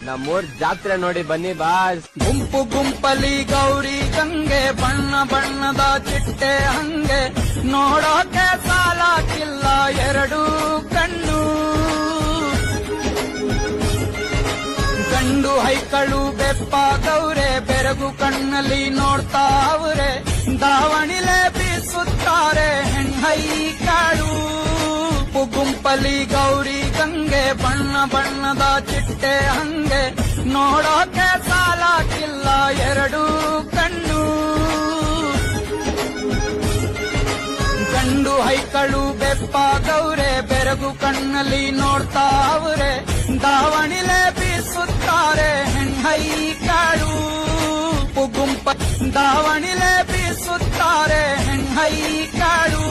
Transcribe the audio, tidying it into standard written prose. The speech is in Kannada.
ನಮ್ಮೂರ್ ಜಾತ್ರೆ ನೋಡಿ ಬನ್ನಿ ಬಾಸ್. ಗುಂಪು ಗುಂಪಲಿ ಗೌರಿ ಗಂಗೆ, ಬಣ್ಣ ಬಣ್ಣದ ಚಿಟ್ಟೆ ಹಂಗೆ, ನೋಡೋಕೆ ಸಾಲಾಕಿಲ್ಲ ಎರಡು ಕಣ್ಣು. ಗಂಡು ಹೈಕಳು ಬೆಪ್ಪಾಗವ್ರೆ, ಬೆರಗು ಕಣ್ಣಲ್ಲಿ ನೋಡ್ತಾವ್ರೆ, ದಾವಣಿಲೆ ಬೀಸುತ್ತಾರೆ ಹೆಣ್ಹೈಕಾಳು. ಗುಂಪಲಿ ಗೌರಿ ಗಂಗೆ, ಬಣ್ಣ ಬಣ್ಣದ ಚಿಟ್ಟೆ ಹಂಗೆ, ನೋಡೋಕೆ ಸಾಲಾಕಿಲ್ಲ ಎರಡು ಕಣ್ಣು. ಗಂಡು ಹೈಕಳು ಬೆಪ್ಪಾಗವ್ರೆ, ಬೆರಗು ಕಣ್ಣಲ್ಲಿ ನೋಡ್ತಾವ್ರೆ, ದಾವಣಿಲೆ ಬೀಸುತ್ತಾರೆ ಹೆಣ್ಹೈಕಾಳು. ಗುಂಪ ದಾವಣಿಲೆ ಬೀಸುತ್ತಾರೆ ಹೆಣ್ಹೈಕಾಳು.